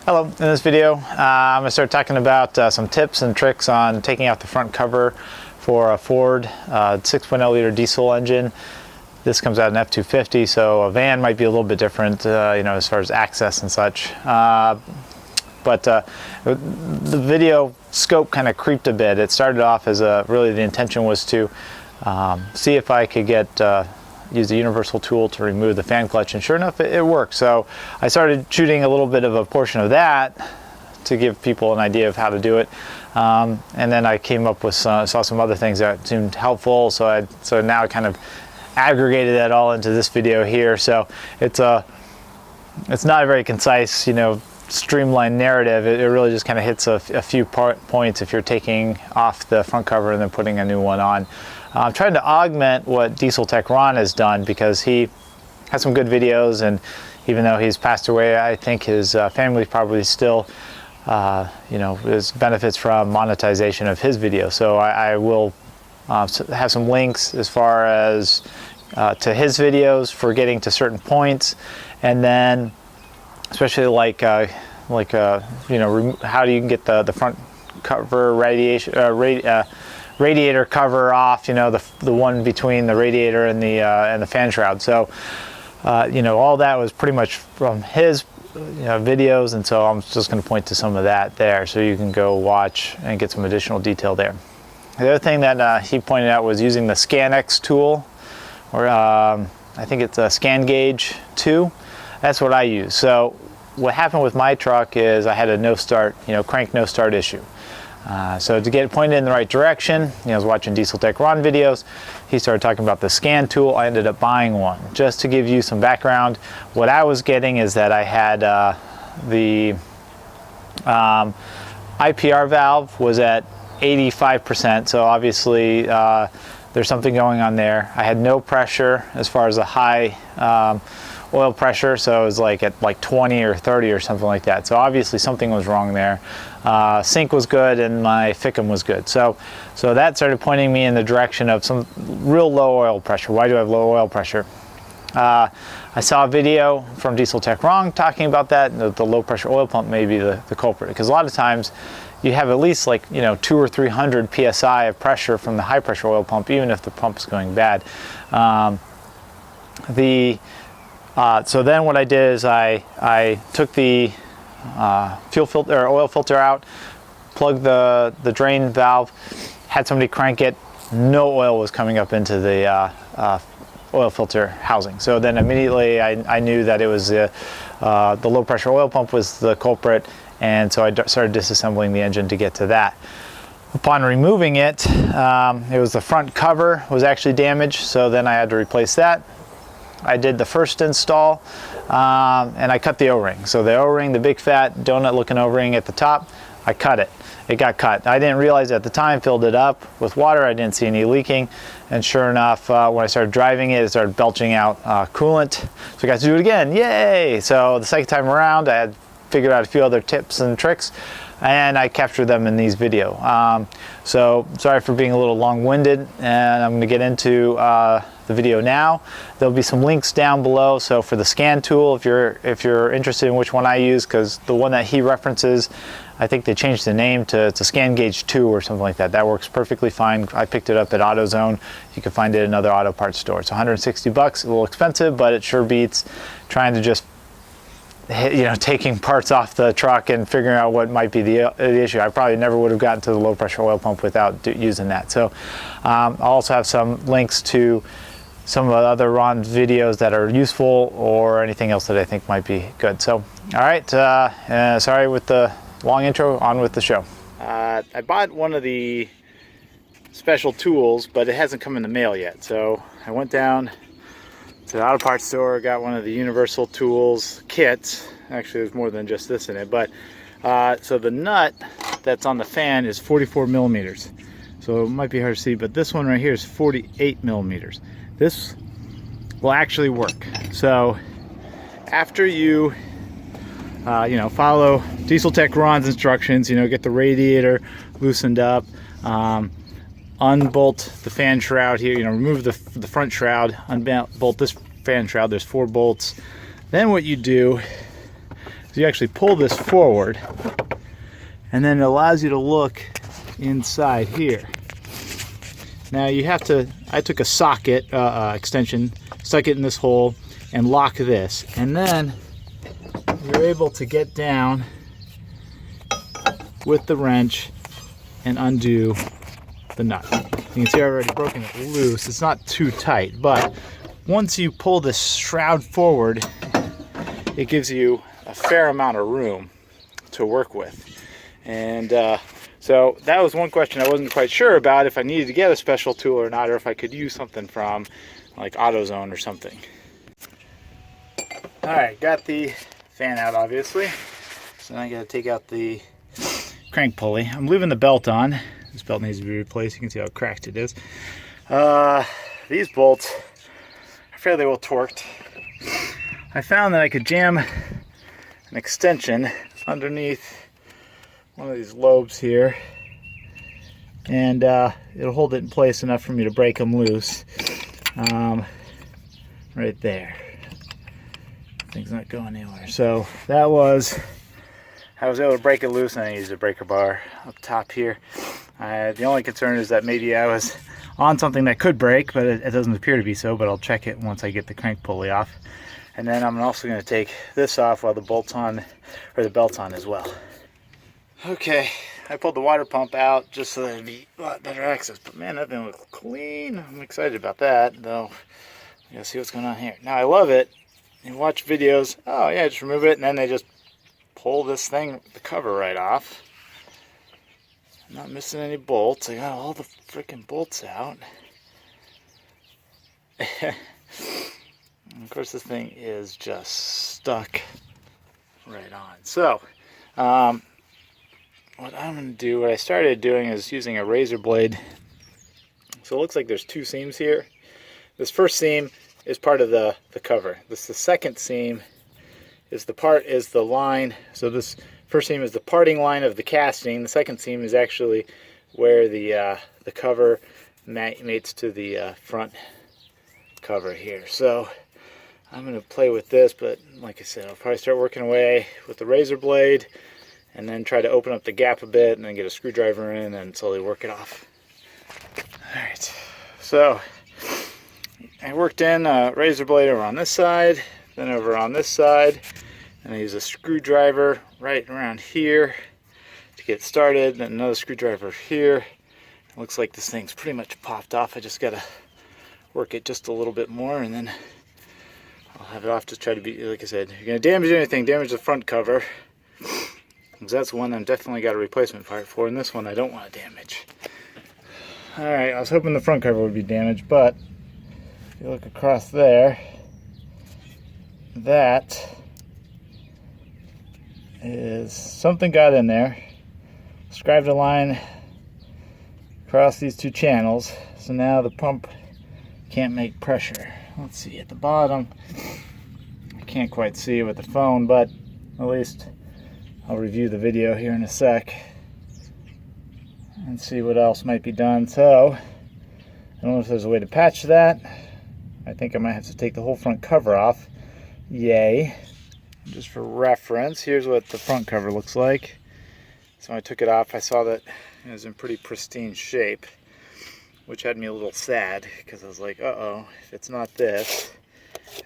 Hello, in this video I'm going to start talking about some tips and tricks on taking out the front cover for a Ford 6.0 liter diesel engine. This comes out in F-250, so a van might be a little bit different, as far as access and such. But the video scope kind of creeped a bit. It started off as really the intention was to see if I could use the universal tool to remove the fan clutch, and sure enough it worked. So I started shooting a little bit of a portion of that to give people an idea of how to do it, and then I came up with saw some other things that seemed helpful, so now I kind of aggregated that all into this video here. So it's not a very concise, streamlined narrative. It really just kind of hits a few points if you're taking off the front cover and then putting a new one on. I'm trying to augment what Diesel Tech Ron has done, because he has some good videos, and even though he's passed away, I think his family probably still benefits from monetization of his videos. So I will have some links as far as to his videos for getting to certain points, and then especially how do you get the front cover radiator cover off, the one between the radiator and the fan shroud. So all that was pretty much from his videos, and so I'm just going to point to some of that there, so you can go watch and get some additional detail there. The other thing that he pointed out was using the ScanX tool, or I think it's a Scan Gauge 2. That's what I use. So what happened with my truck is I had a no start, crank no start issue. So to get it pointed in the right direction, I was watching Diesel Tech Ron videos. He started talking about the scan tool. I ended up buying one. Just to give you some background, what I was getting is that I had the IPR valve was at 85%, so obviously there's something going on there. I had no pressure as far as a high oil pressure, so it was at 20 or 30 or something like that. So obviously something was wrong there. Sync was good and my FICM was good. So that started pointing me in the direction of some real low oil pressure. Why do I have low oil pressure? I saw a video from Diesel Tech Ron talking about that. The low pressure oil pump may be the culprit, because a lot of times you have at least 200 or 300 psi of pressure from the high pressure oil pump, even if the pump is going bad. So then what I did is I took the fuel filter or oil filter out, plugged the drain valve, had somebody crank it. No oil was coming up into the oil filter housing. So then immediately I knew that it was the low pressure oil pump was the culprit, and so I started disassembling the engine to get to that. Upon removing it, it was the front cover was actually damaged, so then I had to replace that. I did the first install, and I cut the O-ring. So the O-ring, the big fat donut looking O-ring at the top, I cut it. It got cut. I didn't realize at the time, filled it up with water. I didn't see any leaking, and sure enough, when I started driving it, it started belching out coolant. So I got to do it again, yay! So the second time around, I had figured out a few other tips and tricks, and I captured them in these videos. So sorry for being a little long-winded, and I'm going to get into the video now. There'll be some links down below. So for the scan tool, if you're interested in which one I use, because the one that he references, I think they changed the name to Scan Gauge 2 or something like that. That works perfectly fine. I picked it up at AutoZone. You can find it at another auto parts store. It's 160 bucks, a little expensive, but it sure beats trying to just taking parts off the truck and figuring out what might be the issue. I probably never would have gotten to the low pressure oil pump without using that. So I'll also have some links to some of the other Ron's videos that are useful, or anything else that I think might be good. So all right, sorry with the long intro, on with the show. I bought one of the special tools, but it hasn't come in the mail yet. So I went down to the auto parts store, got one of the universal tools kits. Actually, there's more than just this in it, but so the nut that's on the fan is 44 millimeters. So it might be hard to see, but this one right here is 48 millimeters. This will actually work. So after you follow Diesel Tech Ron's instructions, get the radiator loosened up, unbolt the fan shroud here, remove the front shroud, unbolt this fan shroud. There's 4 bolts. Then what you do So you actually pull this forward, and then it allows you to look inside here. Now you have to, I took a socket extension, stuck it in this hole, and lock this. And then you're able to get down with the wrench and undo the nut. You can see I've already broken it loose. It's not too tight, but once you pull this shroud forward, it gives you a fair amount of room to work with. And so that was one question I wasn't quite sure about, if I needed to get a special tool or not, or if I could use something from like AutoZone or something. All right, got the fan out obviously. So now I gotta take out the crank pulley. I'm leaving the belt on. This belt needs to be replaced. You can see how cracked it is. These bolts are fairly well torqued. I found that I could jam an extension underneath one of these lobes here, and it'll hold it in place enough for me to break them loose. Right there. Thing's not going anywhere. So that was, I was able to break it loose, and I used a breaker bar up top here. The only concern is that maybe I was on something that could break, but it doesn't appear to be so, but I'll check it once I get the crank pulley off. And then I'm also going to take this off while the bolt's on, or the belt's on as well. Okay, I pulled the water pump out just so that it'd be a lot better access. But man, that thing looks clean. I'm excited about that, though. You gotta see what's going on here. Now I love it. You watch videos, oh yeah, just remove it, and then they just pull this thing, the cover right off. I'm not missing any bolts. I got all the freaking bolts out. And of course this thing is just stuck right on. So, what I'm going to do, what I started doing is using a razor blade. So it looks like there's two seams here. This first seam is part of the cover. The second seam is the line. So this first seam is the parting line of the casting. The second seam is actually where the cover mates to the front cover here. So I'm going to play with this, but like I said, I'll probably start working away with the razor blade, and then try to open up the gap a bit, and then get a screwdriver in and slowly work it off. Alright, so I worked in a razor blade over on this side, then over on this side, and I use a screwdriver right around here to get started, then another screwdriver here. It looks like this thing's pretty much popped off. I just gotta work it just a little bit more, and then I'll have it off. Just try to be, like I said, if you're gonna damage anything, damage the front cover. Because that's one I'm definitely got a replacement part for, and this one I don't want to damage. Alright, I was hoping the front cover would be damaged, but if you look across there, that is, something got in there, scribed a line across these two channels, so now the pump can't make pressure. Let's see, at the bottom, I can't quite see it with the phone, but at least I'll review the video here in a sec and see what else might be done. So, I don't know if there's a way to patch that. I think I might have to take the whole front cover off. Yay. Just for reference, here's what the front cover looks like. So when I took it off, I saw that it was in pretty pristine shape, which had me a little sad, because I was like, uh-oh, if it's not this,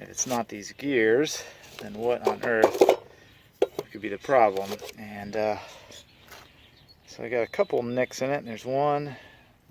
if it's not these gears, then what on earth could be the problem? And so I got a couple nicks in it. There's one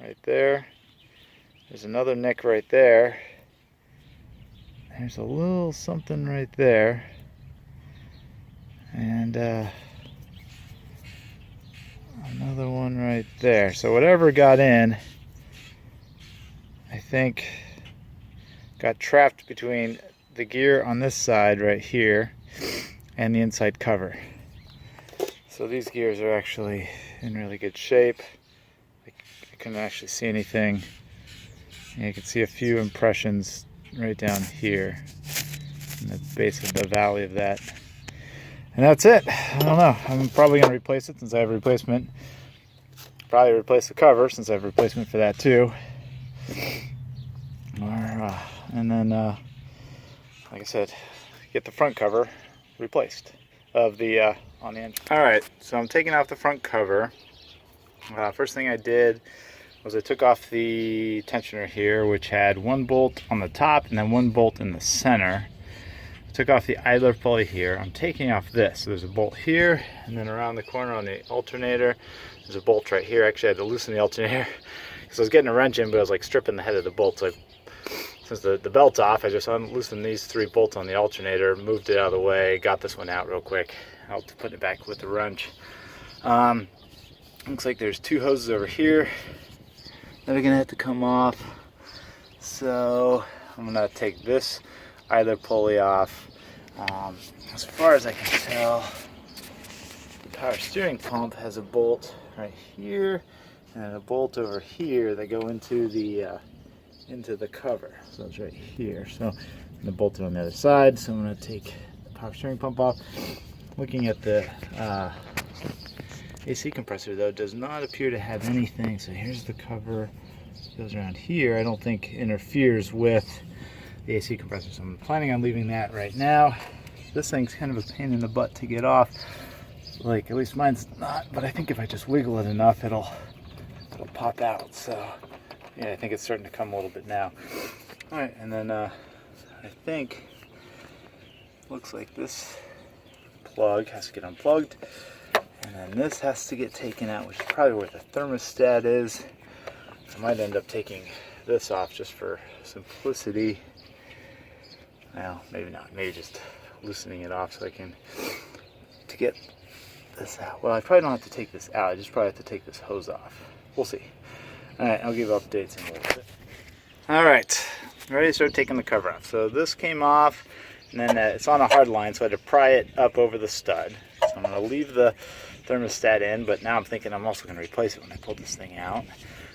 right there. There's another nick right there. There's a little something right there. And another one right there. So whatever got in, I think, got trapped between the gear on this side right here and the inside cover. So these gears are actually in really good shape. I couldn't actually see anything. And you can see a few impressions right down here in the base of the valley of that. And that's it. I don't know. I'm probably going to replace it since I have a replacement. Probably replace the cover since I have a replacement for that too. And then, like I said, get the front cover replaced. of the on the engine. All right, so I'm taking off the front cover. First thing I did was I took off the tensioner here, which had one bolt on the top and then one bolt in the center. I took off the idler pulley here. I'm taking off this. So there's a bolt here, and then around the corner on the alternator, there's a bolt right here. Actually, I had to loosen the alternator because I was getting a wrench in, but I was like stripping the head of the bolt. So since the belt's off, I just unloosened these 3 bolts on the alternator, moved it out of the way, got this one out real quick, helped put it back with the wrench. Looks like there's 2 hoses over here that are gonna have to come off. So I'm gonna take this idler pulley off. As far as I can tell, the power steering pump has a bolt right here and a bolt over here that go into the cover. So it's right here. So I'm gonna bolt it on the other side. So I'm gonna take the power steering pump off. Looking at the AC compressor though, does not appear to have anything. So here's the cover, goes around here. I don't think interferes with the AC compressor, so I'm planning on leaving that right now. This thing's kind of a pain in the butt to get off. Like, at least mine's not, but I think if I just wiggle it enough, it'll pop out. So yeah, I think it's starting to come a little bit now. All right, and then I think looks like this plug has to get unplugged. And then this has to get taken out, which is probably where the thermostat is. I might end up taking this off just for simplicity. Well, maybe not. Maybe just loosening it off so I can to get this out. Well, I probably don't have to take this out. I just probably have to take this hose off. We'll see. All right, I'll give updates in a little bit. All right, ready to start taking the cover off. So this came off, and then it's on a hard line, so I had to pry it up over the stud. So I'm going to leave the thermostat in, but now I'm thinking I'm also going to replace it when I pull this thing out.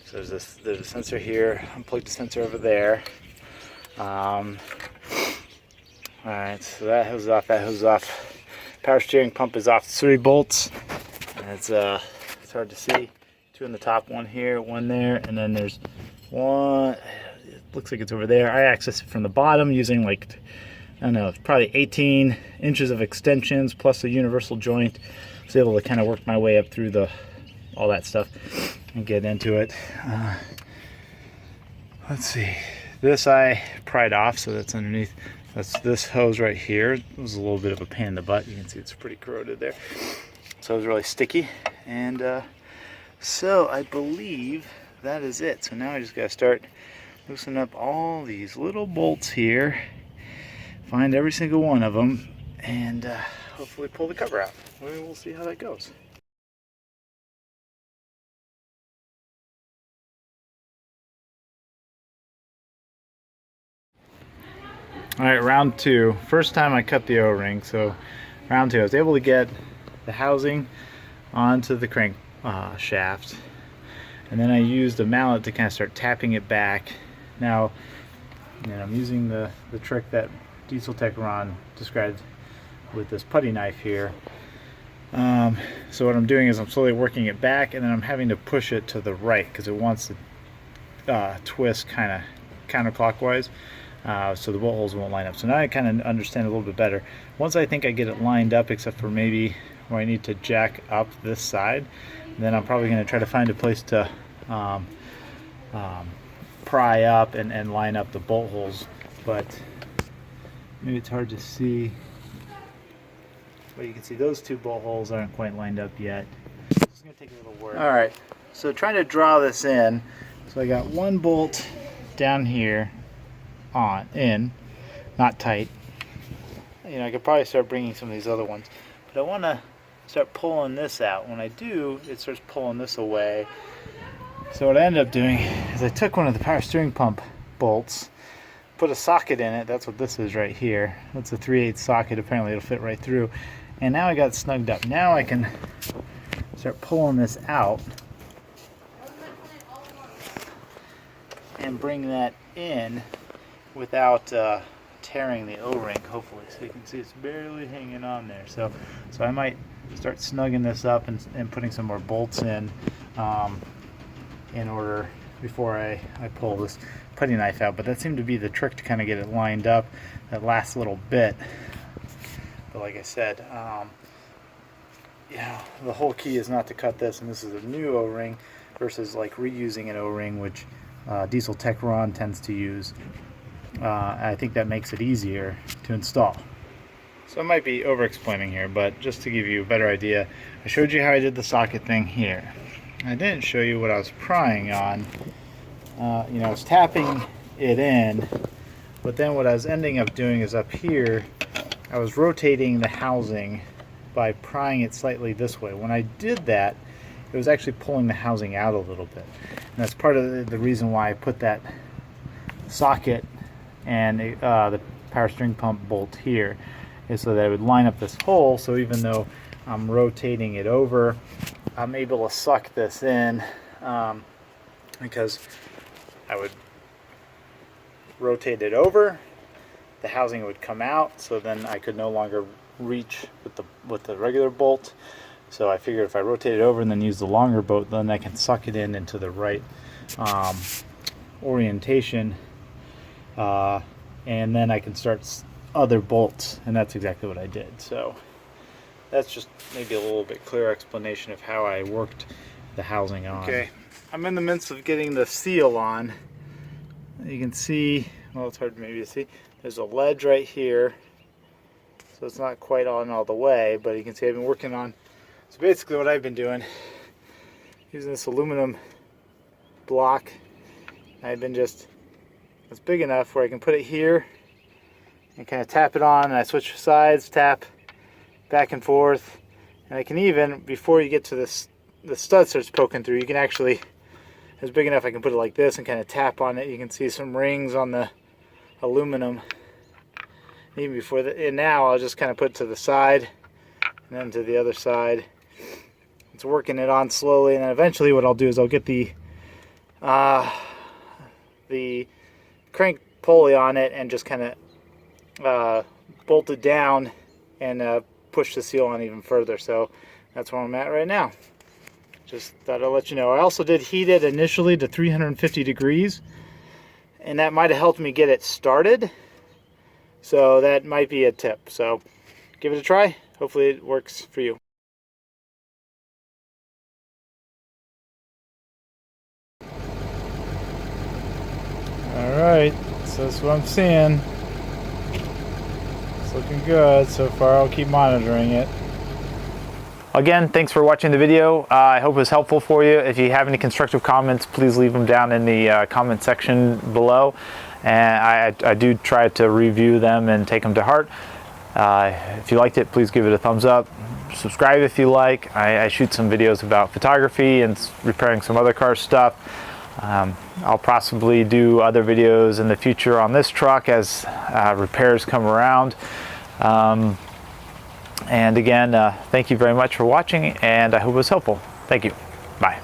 So there's a sensor here. Unplugged the sensor over there. All right, so that hose off. That hose off. Power steering pump is off 3 bolts. And it's hard to see. 2 in the top, 1 here, 1 there, and then there's 1. It looks like it's over there. I access it from the bottom using like, I don't know, it's probably 18 inches of extensions plus a universal joint. I was able to kind of work my way up through all that stuff and get into it. Let's see. This I pried off, so that's underneath. That's this hose right here. It was a little bit of a pain in the butt. You can see it's pretty corroded there. So it was really sticky. And so I believe that is it. So now I just got to start loosening up all these little bolts here. Find every single one of them, and hopefully pull the cover out. We'll see how that goes. All right, round 2. First time I cut the O-ring, so round 2. I was able to get the housing onto the crank shaft, and then I used a mallet to kind of start tapping it back. Now, I'm using the trick that Diesel Tech Ron described with this putty knife here. So what I'm doing is I'm slowly working it back, and then I'm having to push it to the right because it wants to twist kind of counterclockwise, so the bolt holes won't line up. So now I kind of understand a little bit better. Once I think I get it lined up, except for maybe where I need to jack up this side, then I'm probably going to try to find a place to pry up and line up the bolt holes. But maybe it's hard to see, but you can see those 2 bolt holes aren't quite lined up yet. It's going to take a little work. All right, so trying to draw this in. So I got 1 bolt down here in, not tight. I could probably start bringing some of these other ones, but I want to start pulling this out. When I do, it starts pulling this away. So what I ended up doing is I took one of the power steering pump bolts, put a socket in it. That's what this is right here. That's a 3/8 socket. Apparently it'll fit right through. And now I got it snugged up. Now I can start pulling this out and bring that in without tearing the O-ring, hopefully. So you can see it's barely hanging on there. So I might start snugging this up and putting some more bolts in order before I pull this putty knife out. But that seemed to be the trick to kind of get it lined up, that last little bit. But like I said, the whole key is not to cut this, and this is a new O-ring versus like reusing an O-ring, which Diesel Techron tends to use. I think that makes it easier to install. So I might be over-explaining here, but just to give you a better idea, I showed you how I did the socket thing here. I didn't show you what I was prying on. I was tapping it in, but then what I was ending up doing is up here, I was rotating the housing by prying it slightly this way. When I did that, it was actually pulling the housing out a little bit. And that's part of the reason why I put that socket and the power steering pump bolt here, is so that it would line up this hole, so even though I'm rotating it over, I'm able to suck this in, because I would rotate it over, the housing would come out, so then I could no longer reach with the regular bolt. So I figured if I rotate it over and then use the longer bolt, then I can suck it in into the right orientation, and then I can start other bolts, and that's exactly what I did. So that's just maybe a little bit clearer explanation of how I worked the housing on. Okay, I'm in the midst of getting the seal on. You can see, well, it's hard maybe to see, there's a ledge right here, so it's not quite on all the way, but you can see I've been working on, so basically what I've been doing, using this aluminum block, I've been just, it's big enough where I can put it here and kind of tap it on, and I switch sides, tap back and forth, and I can even, before you get to this, the stud starts poking through, you can actually, it's big enough I can put it like this and kind of tap on it. You can see some rings on the aluminum. Even before that, and now I'll just kind of put it to the side and then to the other side. It's working it on slowly, and then eventually what I'll do is I'll get the crank pulley on it and just kind of bolt it down and push the seal on even further. So that's where I'm at right now. Just thought I'd let you know. I also did heat it initially to 350 degrees, and that might have helped me get it started. So that might be a tip. So give it a try. Hopefully it works for you. Alright, so that's what I'm seeing. It's looking good so far. I'll keep monitoring it. Again, thanks for watching the video. I hope it was helpful for you. If you have any constructive comments, please leave them down in the comment section below. And I do try to review them and take them to heart. If you liked it, please give it a thumbs up. Subscribe if you like. I shoot some videos about photography and repairing some other car stuff. I'll possibly do other videos in the future on this truck as repairs come around. And again, thank you very much for watching, and I hope it was helpful. Thank you. Bye.